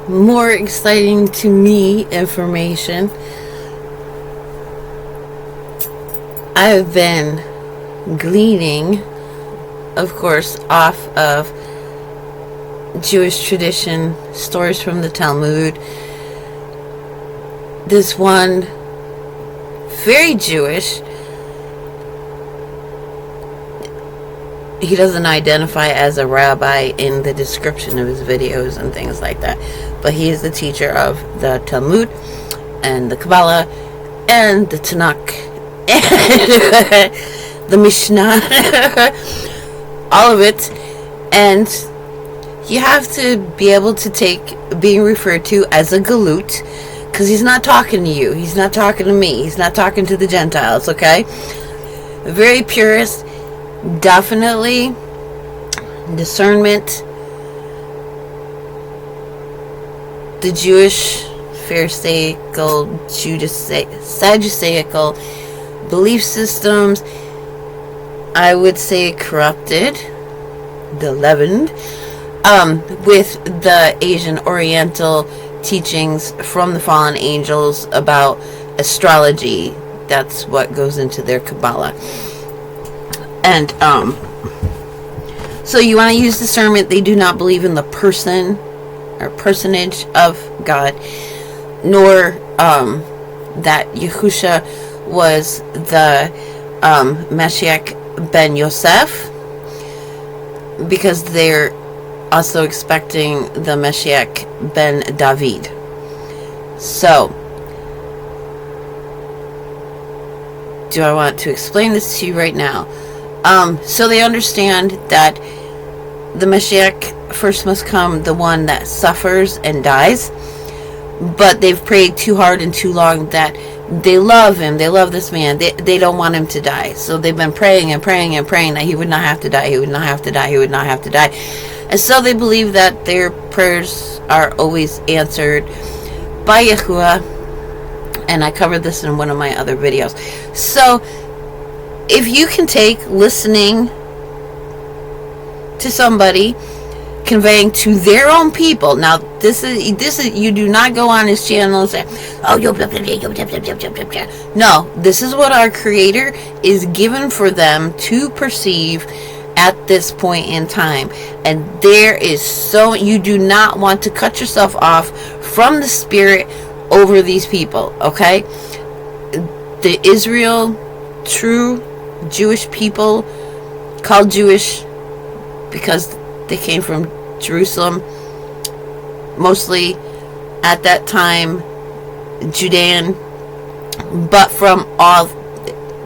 more exciting to me information. I've been gleaning, of course, off of Jewish tradition, stories from the Talmud. This one, very Jewish. He doesn't identify as a rabbi in the description of his videos and things like that, but he is the teacher of the Talmud and the Kabbalah and the Tanakh and the Mishnah, all of it. And you have to be able to take being referred to as a galut, because he's not talking to you, he's not talking to me, he's not talking to the Gentiles, okay? Very purist. Definitely discernment. The Jewish, Pharisaical, Sadduceical belief systems, I would say corrupted, leavened, with the Asian Oriental teachings from the fallen angels about astrology. That's what goes into their Kabbalah. And so you want to use discernment. They do not believe in the person or personage of God, nor that Yahusha was the Mashiach ben Yosef, because they're also expecting the Mashiach ben David. So, do I want to explain this to you right now? So they understand that the Mashiach first must come, the one that suffers and dies, but they've prayed too hard and too long that they love him, they love this man, they don't want him to die. So they've been praying and praying and praying that he would not have to die, he would not have to die, he would not have to die. And so they believe that their prayers are always answered by Yahuwah, and I covered this in one of my other videos. So if you can take listening to somebody conveying to their own people. Now, this is you do not go on his channel and say, oh, you blah, blah, blah, blah, blah, blah, blah, blah. No, this is what our Creator is given for them to perceive at this point in time. And there is so, you do not want to cut yourself off from the Spirit over these people, okay? The Israel, true Jewish people, called Jewish because they came from Jerusalem, mostly at that time Judean, but from all,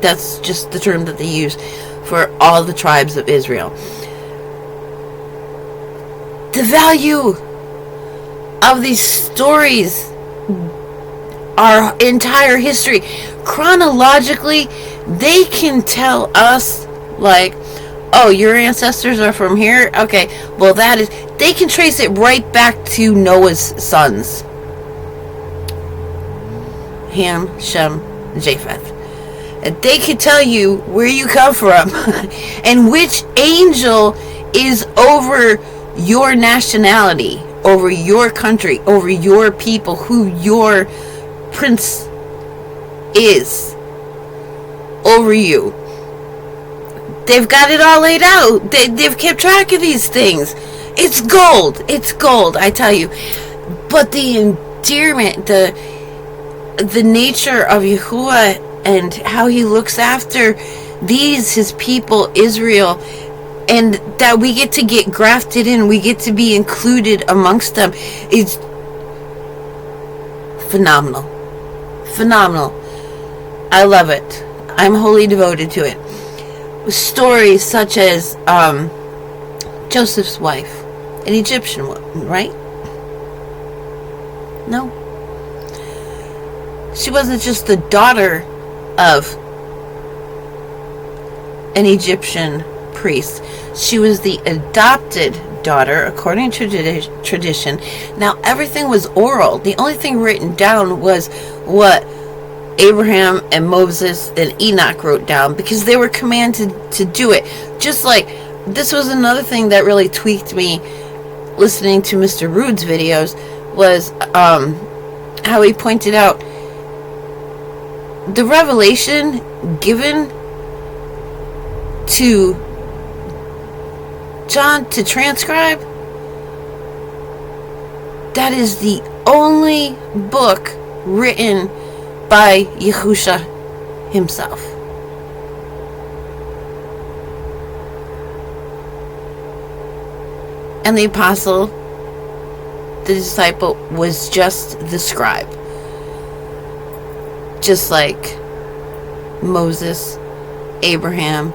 that's just the term that they use for all the tribes of Israel. The value of these stories, our entire history, chronologically, they can tell us, like, oh, your ancestors are from here? Okay, well, that is, they can trace it right back to Noah's sons, Ham, Shem, and Japheth. And they can tell you where you come from and which angel is over your nationality, over your country, over your people, who your prince is over you. They've got it all laid out. They've kept track of these things. It's gold. It's gold, I tell you. But the endearment, the nature of Yahuwah and how he looks after these, his people, Israel, and that we get to get grafted in, we get to be included amongst them, is phenomenal. Phenomenal. I love it. I'm wholly devoted to it. Stories such as Joseph's wife, an Egyptian woman, right? No. She wasn't just the daughter of an Egyptian priest. She was the adopted daughter, according to tradition. Now, everything was oral. The only thing written down was what Abraham and Moses and Enoch wrote down, because they were commanded to do it. Just like, this was another thing that really tweaked me listening to Mr. Rude's videos, was how he pointed out the revelation given to John to transcribe, that is the only book written by Yahusha himself. And the apostle, the disciple, was just the scribe. Just like Moses, Abraham,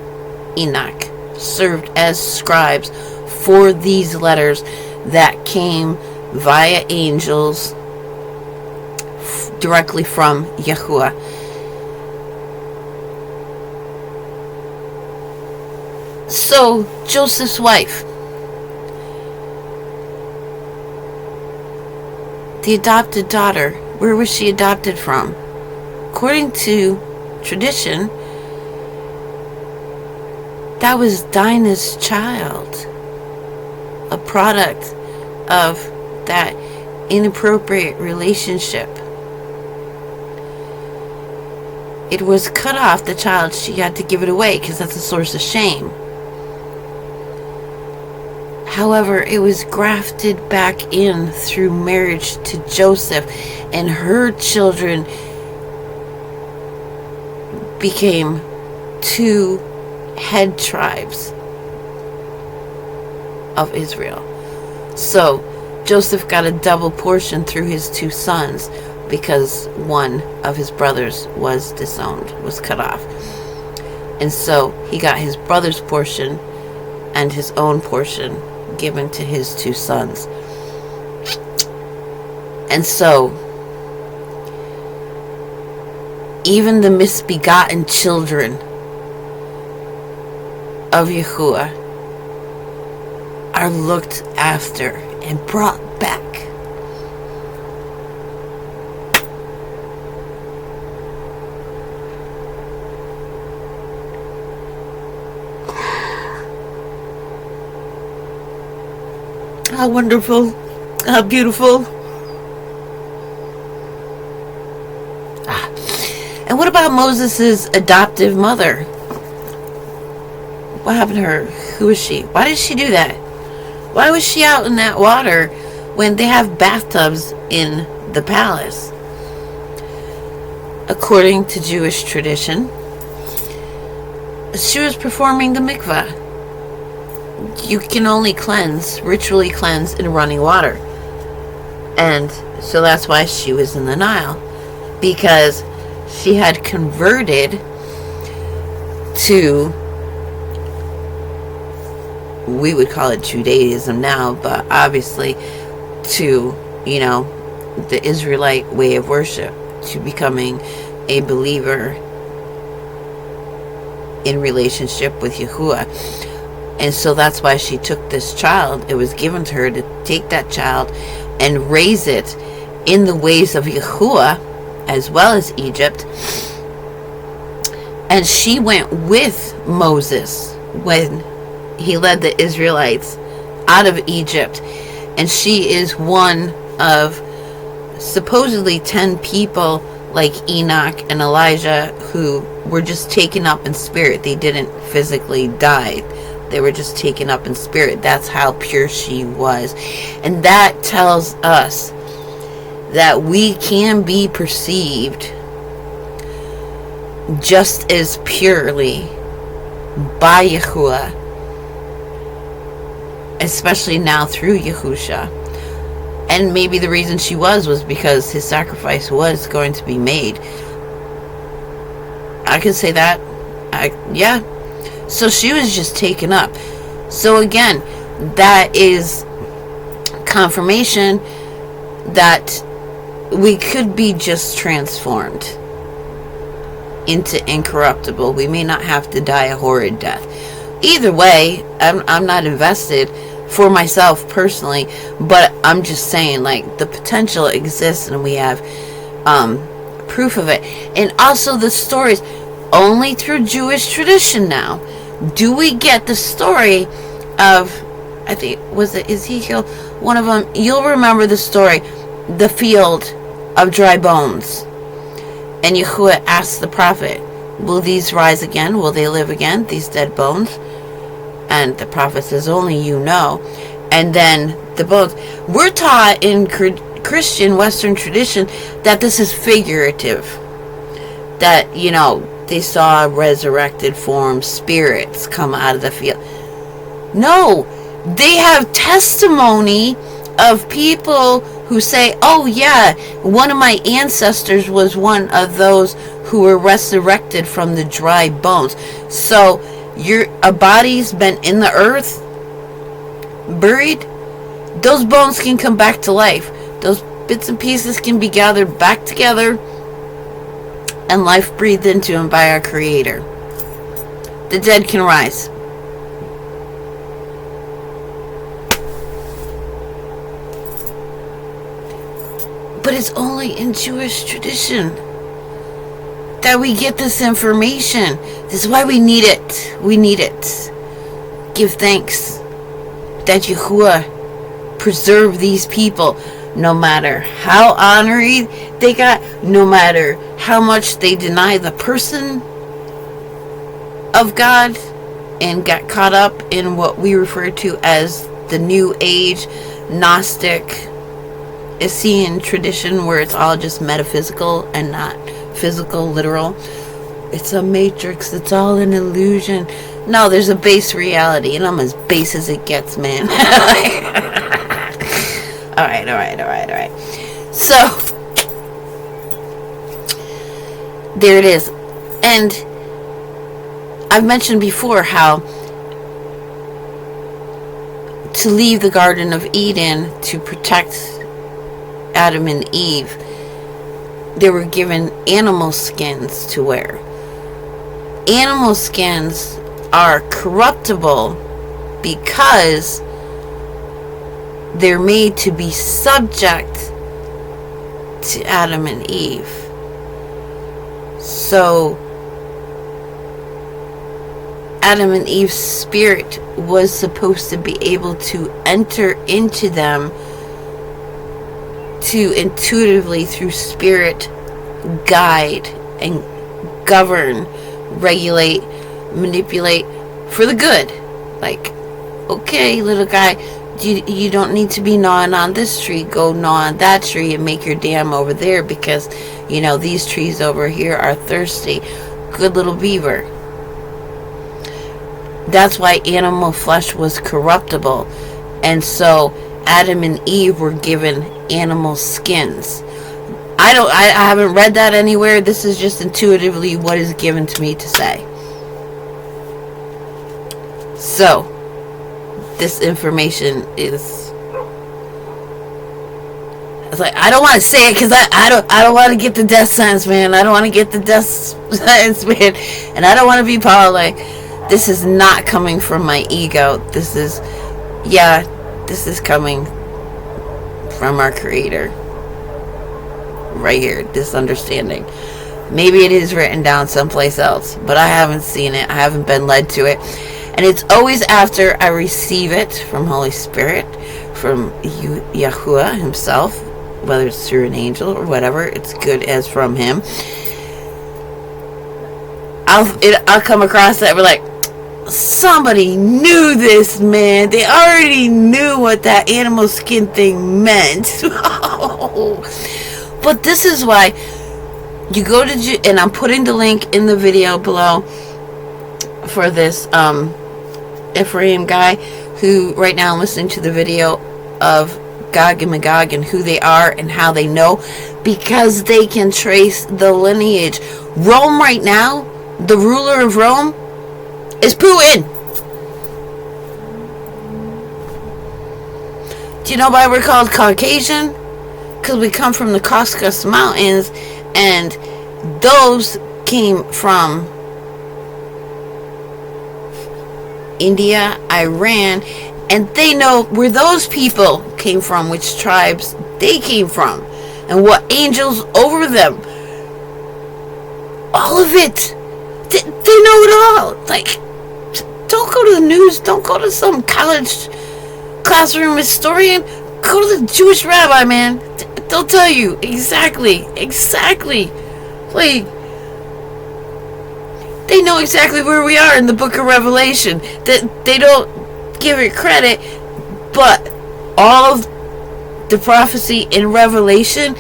Enoch served as scribes for these letters that came via angels directly from Yahuwah. So, Joseph's wife, the adopted daughter, where was she adopted from? According to tradition, that was Dinah's child, a product of that inappropriate relationship. It was cut off, the child. She had to give it away because that's a source of shame. However, it was grafted back in through marriage to Joseph, and her children became two head tribes of Israel. So Joseph got a double portion through his two sons because one of his brothers was disowned, was cut off. And so he got his brother's portion and his own portion given to his two sons. And so even the misbegotten children of Yahuwah are looked after and brought back. How wonderful, how beautiful. And what about Moses' adoptive mother? What happened to her? Who was she? Why did she do that? Why was she out in that water when they have bathtubs in the palace? According to Jewish tradition, she was performing the mikvah. You can only ritually cleanse in running water. And so that's why she was in the Nile. Because she had converted to, we would call it Judaism now, but obviously to, the Israelite way of worship, to becoming a believer in relationship with Yahuwah. And so that's why she took this child. It was given to her to take that child and raise it in the ways of Yahuwah as well as Egypt. And she went with Moses when he led the Israelites out of Egypt. And she is one of supposedly 10 people like Enoch and Elijah who were just taken up in spirit. They didn't physically die. They were just taken up in spirit. That's how pure she was. And that tells us that we can be perceived just as purely by Yahuwah, especially now through Yahusha. And maybe the reason she was because his sacrifice was going to be made. I could say that. Yeah. So she was just taken up. So again, that is confirmation that we could be just transformed into incorruptible. We may not have to die a horrid death. Either way, I'm not invested for myself personally, but I'm just saying, like, the potential exists and we have proof of it. And also the stories, only through Jewish tradition now do we get the story of, I think, was it Ezekiel? One of them, you'll remember the story the field of dry bones. And Yahuwah asked the prophet, will these rise again? Will they live again, these dead bones? And the prophet says, only you know. And then the bones. We're taught in Christian Western tradition that this is figurative. That, they saw resurrected forms, spirits come out of the field. No, they have testimony of people who say, oh yeah, one of my ancestors was one of those who were resurrected from the dry bones. So a body's been in the earth, buried, those bones can come back to life. Those bits and pieces can be gathered back together and life breathed into them by our Creator. The dead can rise. But it's only in Jewish tradition that we get this information. This is why we need it. We need it. Give thanks that Yahuwah preserve these people, no matter how honorary they got, no matter how much they deny the person of God and got caught up in what we refer to as the New Age Gnostic Essene tradition, where it's all just metaphysical and not physical, literal. It's a matrix, it's all an illusion. No, there's a base reality, and I'm as base as it gets, man. Alright. So, there it is. And I've mentioned before how to leave the Garden of Eden to protect Adam and Eve, they were given animal skins to wear. Animal skins are corruptible because they're made to be subject to Adam and Eve. So Adam and Eve's spirit was supposed to be able to enter into them to intuitively, through spirit, guide and govern, regulate, manipulate for the good. Like, okay, little guy, you don't need to be gnawing on this tree. Go gnaw on that tree and make your dam over there because, these trees over here are thirsty. Good little beaver. That's why animal flesh was corruptible. And so Adam and Eve were given animal skins. I haven't read that anywhere. This is just intuitively what is given to me to say. So, this information is... It's like, I don't want to say it because I don't want to get the death sentence, man. I don't want to get the death sentence, man. And I don't want to be Paul. Like, this is not coming from my ego. This is coming from our Creator. Right here, this understanding. Maybe it is written down someplace else, but I haven't seen it. I haven't been led to it. And it's always after I receive it from Holy Spirit, from Yahuwah himself, whether it's through an angel or whatever, it's good as from him. I'll come across that. We're like, somebody knew this, man. They already knew what that animal skin thing meant. But this is why you go to, and I'm putting the link in the video below for this Efraim guy, who right now I'm listening to the video of Gog and Magog and who they are and how they know, because they can trace the lineage. Rome right now, the ruler of Rome is Putin. Do you know why we're called Caucasian? Because we come from the Caucasus Mountains, and those came from India, Iran, and they know where those people came from, which tribes they came from, and what angels over them. All of it. They know it all. Like, don't go to the news. Don't go to some college classroom historian. Go to the Jewish rabbi, man. They'll tell you exactly. Like, they know exactly where we are in the book of Revelation. That they don't give it credit, but all of the prophecy in Revelation,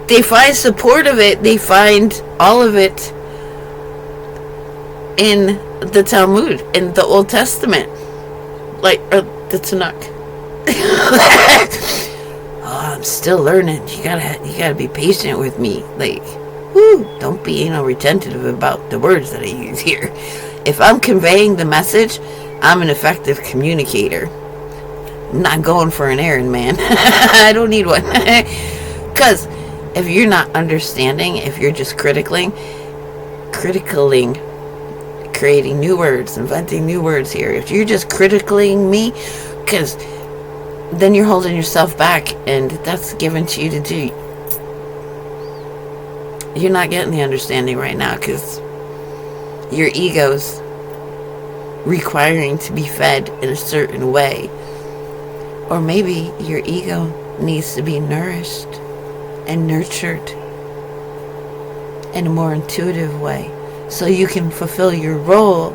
they find support of it. They find all of it in the Talmud, in the Old Testament, like the Tanakh. Oh, I'm still learning. You gotta be patient with me. Like, don't be retentive about the words that I use here. If I'm conveying the message, I'm an effective communicator. I'm not going for an errand, man. I don't need one. Because if you're not understanding, if you're just critically creating new words, inventing new words here, if you're just critiquing me, because then you're holding yourself back, and that's given to you to do. You're not getting the understanding right now because your ego's requiring to be fed in a certain way. Or maybe your ego needs to be nourished and nurtured in a more intuitive way so you can fulfill your role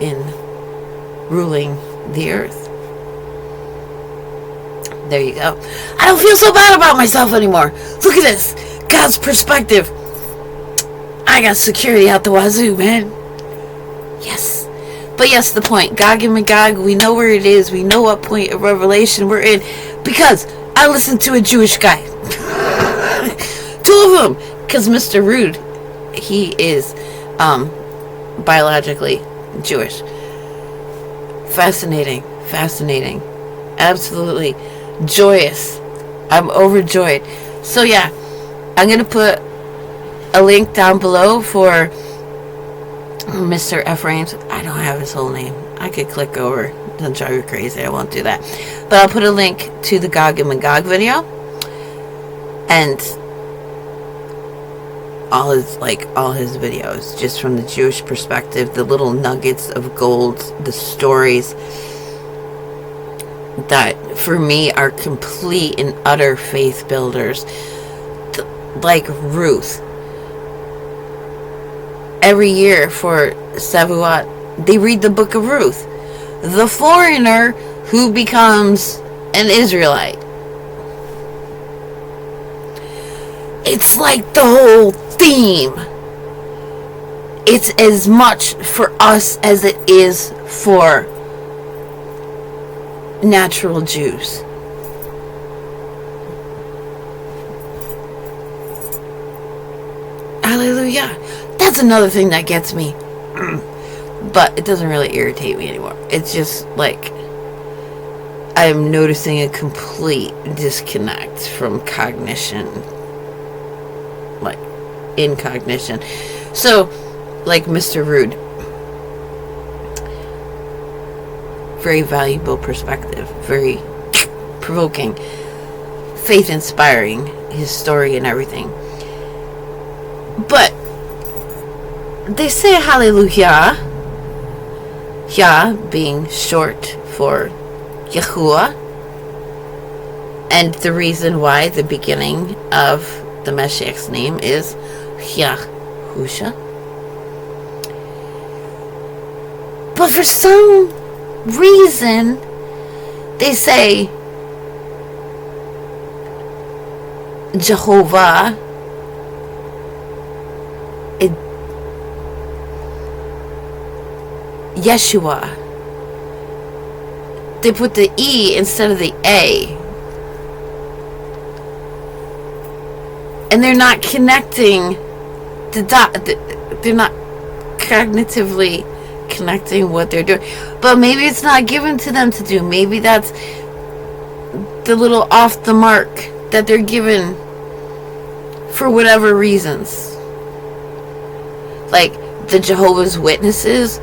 in ruling the earth. There you go. I don't feel so bad about myself anymore. Look at this. God's perspective. I got security out the wazoo, man. Yes. But yes, the point. Gog and Magog, we know where it is. We know what point of Revelation we're in. Because I listened to a Jewish guy. Two of them. Because Mr. Rude, he is biologically Jewish. Fascinating. Absolutely joyous. I'm overjoyed. So yeah, I'm going to put a link down below for Mr. Ephraim's. I don't have his whole name. I could click over. Don't drive you crazy. I won't do that. But I'll put a link to the Gog and Magog video. And all his videos, just from the Jewish perspective, the little nuggets of gold, the stories that for me are complete and utter faith builders. Like Ruth. Every year for Shavuot, they read the book of Ruth. The foreigner who becomes an Israelite. It's like the whole theme. It's as much for us as it is for natural Jews. Hallelujah. That's another thing that gets me. But it doesn't really irritate me anymore. It's just like I'm noticing a complete disconnect from cognition. Like in cognition. So, like Mr. Rude. Very valuable perspective. Very provoking. Faith inspiring. His story and everything. But they say hallelujah. Yah being short for Yahuwah. And the reason why the beginning of the Mashiach's name is Yahusha. But for some reason, they say Jehovah. Yeshua. They put the E instead of the A. And they're not connecting the dot. They're not cognitively connecting what they're doing. But maybe it's not given to them to do. Maybe that's the little off the mark that they're given for whatever reasons. Like the Jehovah's Witnesses,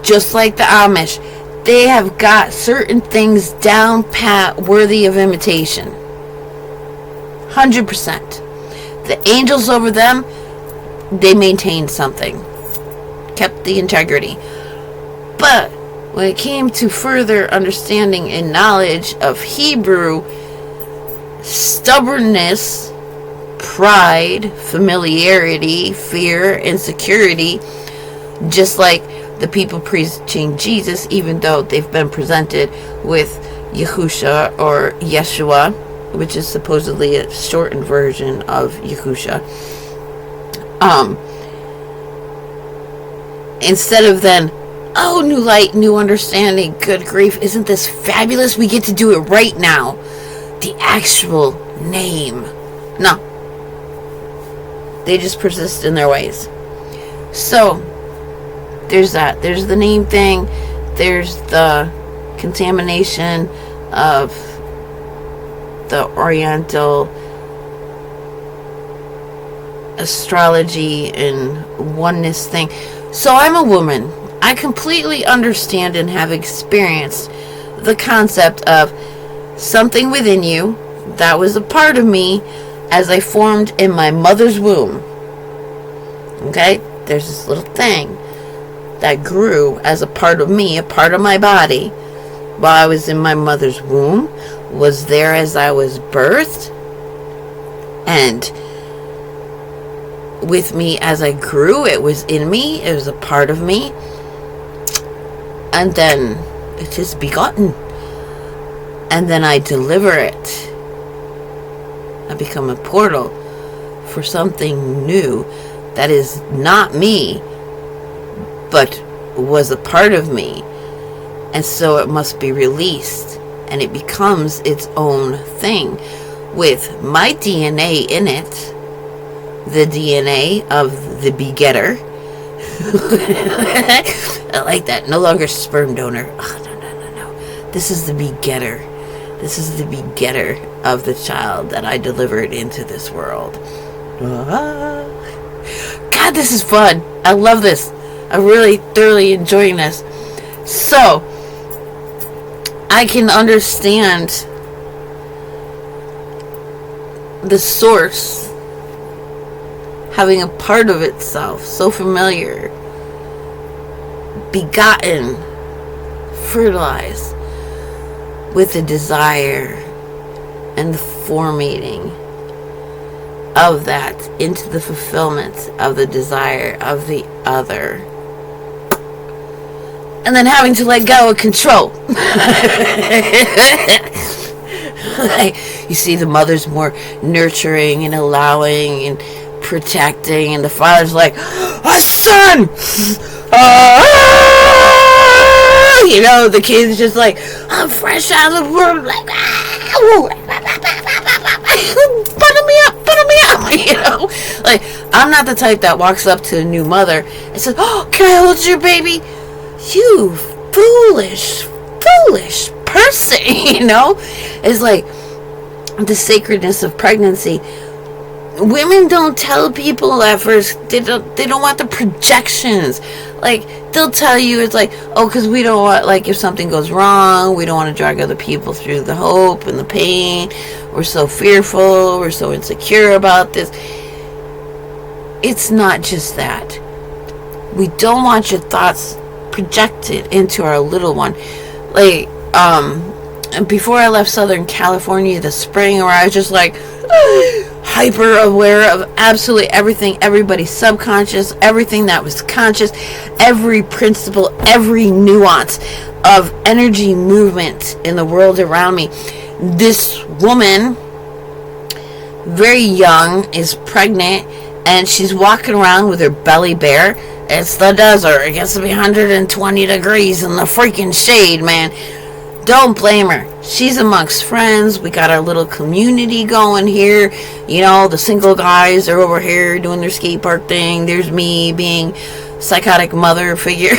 just like the Amish, they have got certain things down pat, worthy of imitation. 100%. The angels over them, they maintained something, kept the integrity. But when it came to further understanding and knowledge of Hebrew, stubbornness, pride, familiarity, fear, insecurity, just like the people preaching Jesus, even though they've been presented with Yahusha or Yeshua, which is supposedly a shortened version of Yahusha. Instead of then, oh, new light, new understanding, good grief, isn't this fabulous? We get to do it right now. The actual name. No. They just persist in their ways. So, there's that. There's the name thing. There's the contamination of the Oriental astrology and oneness thing. So I'm a woman. I completely understand and have experienced the concept of something within you that was a part of me as I formed in my mother's womb. Okay? There's this little thing that grew as a part of me, a part of my body, while I was in my mother's womb, was there as I was birthed, and with me as I grew. It was in me, it was a part of me, and then it is begotten, and then I deliver it. I become a portal for something new that is not me, but was a part of me, and so it must be released, and it becomes its own thing with my DNA in it, the DNA of the begetter. I like that. No longer sperm donor. Oh, no. This is the begetter. This is the begetter of the child that I delivered into this world. God, this is fun. I love this. I'm really thoroughly enjoying this. So, I can understand the source having a part of itself so familiar, begotten, fertilized with the desire and the formating of that into the fulfillment of the desire of the other, and then having to let go of control. You see, the mother's more nurturing and allowing and protecting, and the father's like, a son! You know, the kid's just like, I'm fresh out of the womb, like, butter me up, you know? Like, I'm not the type that walks up to a new mother and says, oh, can I hold your baby? You foolish person, you know? It's like the sacredness of pregnancy. Women don't tell people at first. They don't want the projections. Like, they'll tell you, it's like, oh, because we don't want, like, if something goes wrong, we don't want to drag other people through the hope and the pain. We're so fearful. We're so insecure about this. It's not just that. We don't want your thoughts projected into our little one. Like, before I left Southern California this spring, where I was just like, hyper aware of absolutely everything, everybody's subconscious, everything that was conscious, every principle, every nuance of energy movement in the world around me. This woman, very young, is pregnant, and she's walking around with her belly bare. It's the desert. It gets to be 120 degrees in the freaking shade, man. Don't blame her. She's amongst friends. We got our little community going here. You know, the single guys are over here doing their skate park thing. There's me being psychotic mother figure.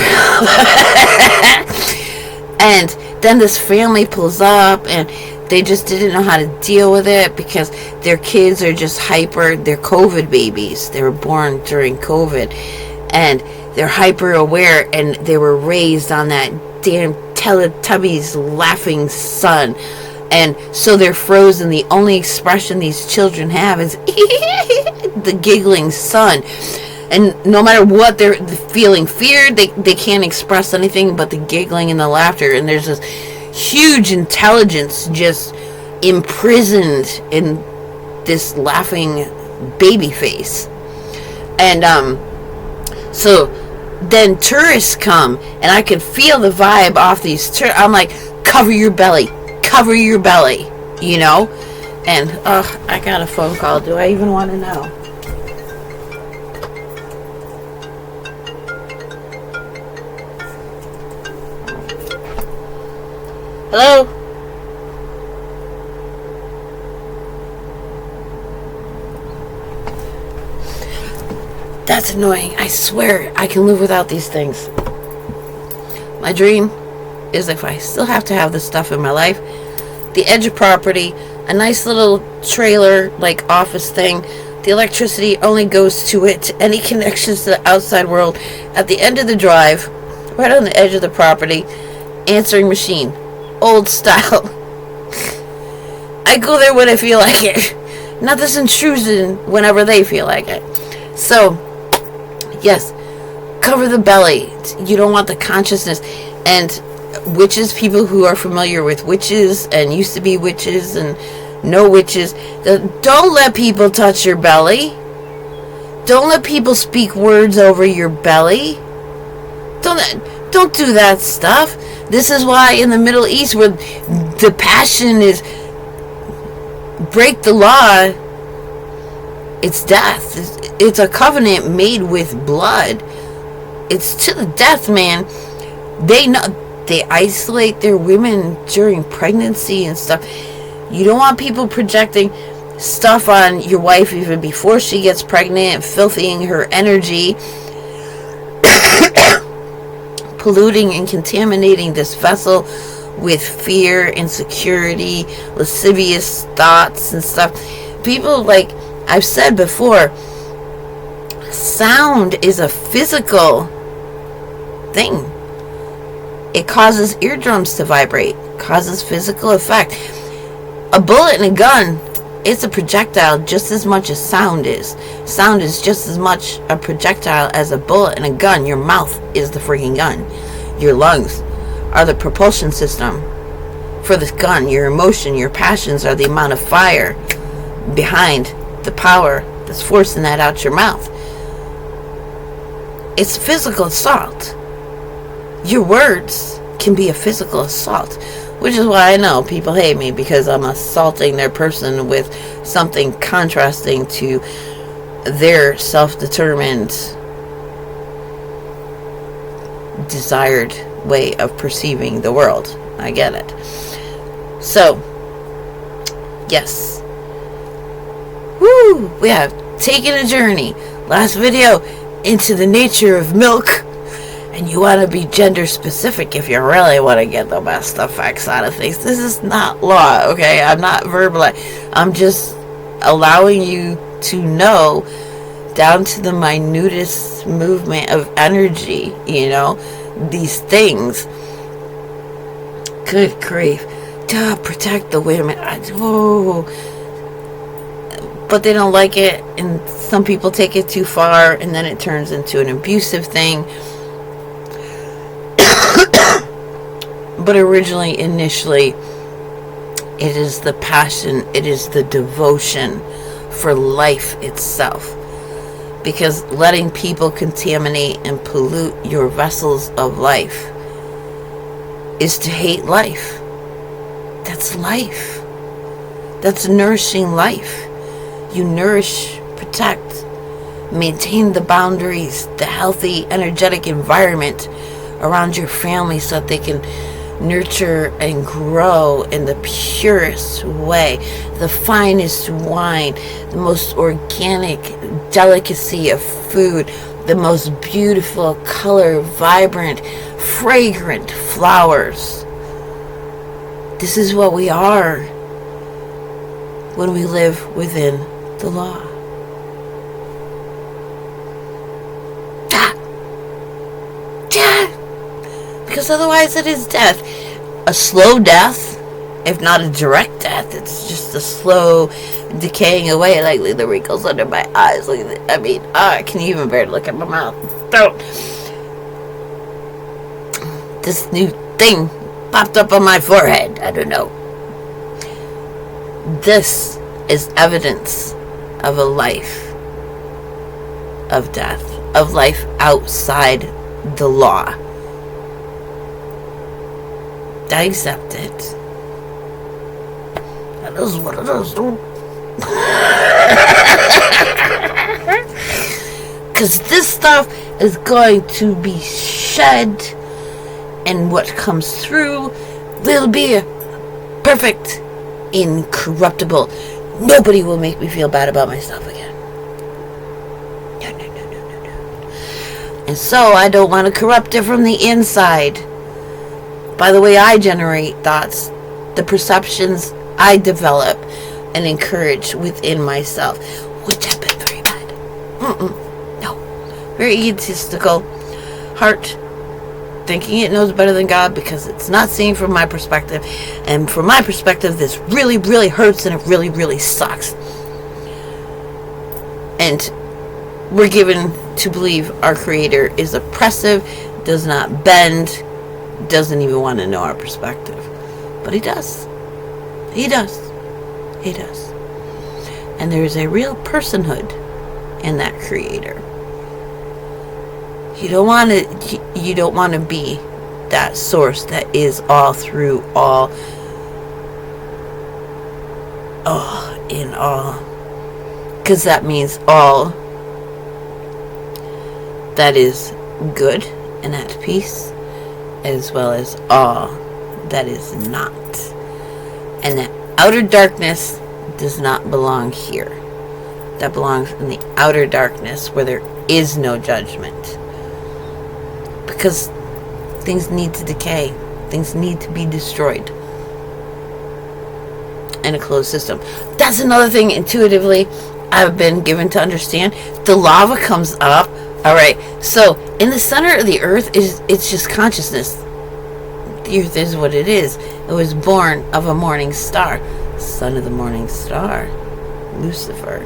And then this family pulls up, and they just didn't know how to deal with it because their kids are just hyper. They're COVID babies. They were born during COVID. And they're hyper aware, and they were raised on that damn Teletubbies laughing sun, and so they're frozen. The only expression these children have is the giggling sun. And no matter what they're feeling feared, they can't express anything but the giggling and the laughter. And there's this huge intelligence just imprisoned in this laughing baby face. And so then tourists come, and I can feel the vibe off these tourists. I'm like, cover your belly, you know. And I got a phone call. Do I even want to know? Hello? That's annoying. I swear I can live without these things. My dream is, if I still have to have this stuff in my life, the edge of property, a nice little trailer like office thing. The electricity only goes to it. Any connections to the outside world at the end of the drive, right on the edge of the property. Answering machine, old style. I go there when I feel like it, not this intrusion whenever they feel like it. So yes, cover the belly. You don't want the consciousness. And witches, people who are familiar with witches and used to be witches and know witches, don't let people touch your belly. Don't let people speak words over your belly. Don't do that stuff. This is why in the Middle East, where the passion is break the law, it's death. It's a covenant made with blood. It's to the death, man. They isolate their women during pregnancy and stuff. You don't want people projecting stuff on your wife even before she gets pregnant, filthying her energy, polluting and contaminating this vessel with fear, insecurity, lascivious thoughts and stuff. People, like I've said before, sound is a physical thing. It causes eardrums to vibrate, causes physical effect. A bullet in a gun, it's a projectile just as much as sound is. Sound is just as much a projectile as a bullet in a gun. Your mouth is the freaking gun. Your lungs are the propulsion system for this gun. Your emotion, your passions are the amount of fire behind the power that's forcing that out your mouth. It's physical assault. Your words can be a physical assault, which is why I know people hate me, because I'm assaulting their person with something contrasting to their self-determined, desired way of perceiving the world. I get it. So, yes. Woo! We have taken a journey. Last video, into the nature of milk. And you want to be gender specific if you really want to get the best effects out of things. This is not law, okay? I'm not verbalizing. I'm just allowing you to know down to the minutest movement of energy, you know, these things. Good grief. Duh, protect the women. But they don't like it, and some people take it too far, and then it turns into an abusive thing. But initially, it is the passion, it is the devotion for life itself. Because letting people contaminate and pollute your vessels of life is to hate life. That's life. That's nourishing life. You nourish, protect, maintain the boundaries, the healthy, energetic environment around your family so that they can nurture and grow in the purest way, the finest wine, the most organic delicacy of food, the most beautiful color, vibrant, fragrant flowers. This is what we are when we live within the law. Because otherwise it is death. A slow death if not a direct death, it's just a slow decaying away. Like, look at the wrinkles under my eyes. Look at the, I mean, I can even bear to look at my mouth. Don't. This new thing popped up on my forehead. I don't know. This is evidence of a life of death, of life outside the law. I accept it. That is what it is, dude. Because this stuff is going to be shed, and what comes through will be perfect, incorruptible. Nobody will make me feel bad about myself again. No. And so I don't want to corrupt it from the inside. By the way I generate thoughts, the perceptions I develop and encourage within myself, which have been very bad. No. Very egotistical. Heart thinking it knows better than God because it's not seen from my perspective. And from my perspective, this really, really hurts and it really, really sucks. And we're given to believe our Creator is oppressive, does not bend, doesn't even want to know our perspective. But He does. He does. He does. And there is a real personhood in that Creator. You don't want to be that source that is all through all, in all, because that means all that is good and at peace, as well as all that is not. And that outer darkness does not belong here. That belongs in the outer darkness where there is no judgment. Because things need to decay. Things need to be destroyed. In a closed system. That's another thing intuitively I've been given to understand. The lava comes up. Alright, so in the center of the earth, it's just consciousness. The earth is what it is. It was born of a morning star. Son of the morning star. Lucifer.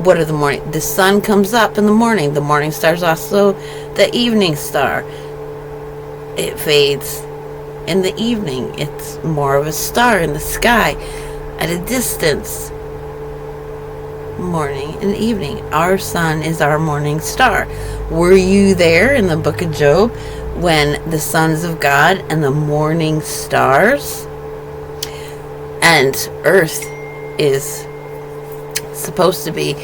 What are the morning? The sun comes up in the morning. The morning star is also the evening star. It fades in the evening. It's more of a star in the sky at a distance. Morning and evening. Our sun is our morning star. Were you there in the book of Job when the sons of God and the morning stars? And earth is supposed to be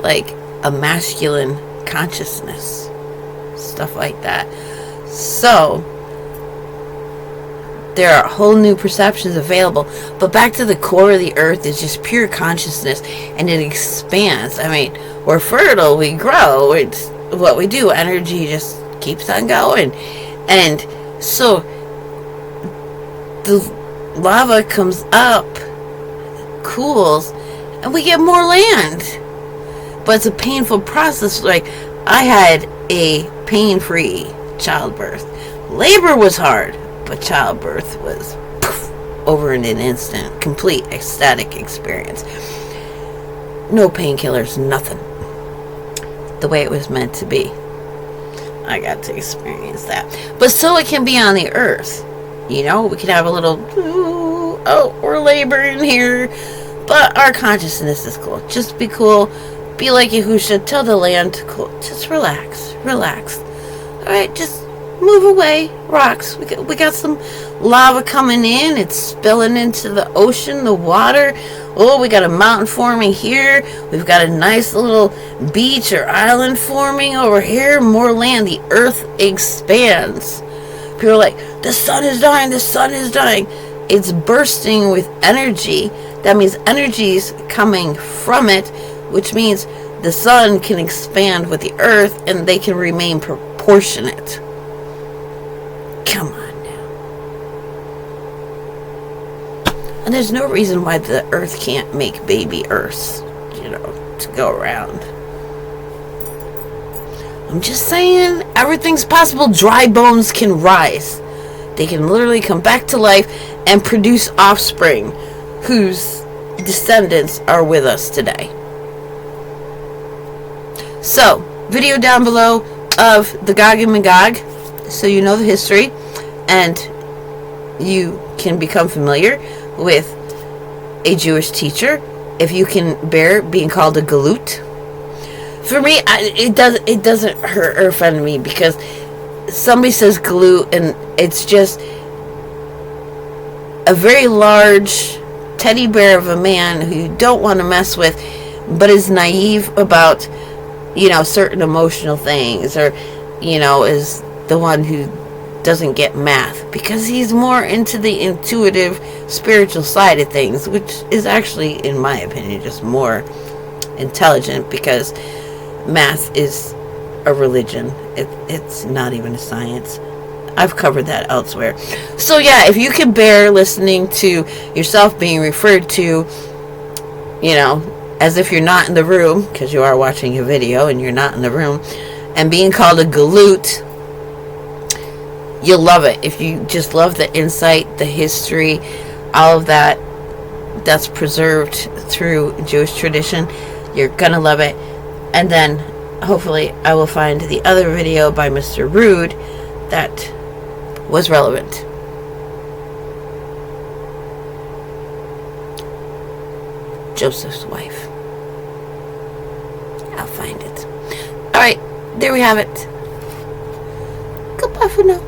like a masculine consciousness, stuff like that. So there are whole new perceptions available, but back to the core of the earth is just pure consciousness, and it expands. I mean, we're fertile, we grow, it's what we do. Energy just keeps on going. And so the lava comes up, cools, and we get more land. But it's a painful process. Like, I had a pain-free childbirth. Labor was hard, but childbirth was over in an instant. Complete ecstatic experience. No painkillers, nothing. The way it was meant to be. I got to experience that. But so it can be on the earth. You know, we can have a little, we're laboring here. But our consciousness is cool. Just be cool. Be like Yahusha. Tell the land to cool. Just relax. Relax. Alright, just move away. Rocks. We got some lava coming in. It's spilling into the ocean, the water. Oh, we got a mountain forming here. We've got a nice little beach or island forming over here. More land. The earth expands. People are like, the sun is dying. The sun is dying. It's bursting with energy. That means energy is coming from it, which means the sun can expand with the earth and they can remain proportionate. Come on now. And there's no reason why the earth can't make baby earths, to go around. I'm just saying, everything's possible. Dry bones can rise. They can literally come back to life and produce offspring whose descendants are with us today. So, video down below of the Gog and Magog, so you know the history, and you can become familiar with a Jewish teacher if you can bear being called a galut. For me, it doesn't hurt or offend me, because somebody says galut and it's just a very large teddy bear of a man who you don't want to mess with, but is naive about, certain emotional things, or, is the one who doesn't get math because he's more into the intuitive spiritual side of things, which is actually, in my opinion, just more intelligent, because math is a religion. It's not even a science. I've covered that elsewhere. So yeah, if you can bear listening to yourself being referred to, as if you're not in the room, because you are watching a video and you're not in the room, and being called a galut, you'll love it. If you just love the insight, the history, all of that that's preserved through Jewish tradition, you're gonna love it. And then hopefully I will find the other video by Mr. Rude that was relevant. Joseph's wife. I'll find it. Alright, there we have it. Goodbye for now.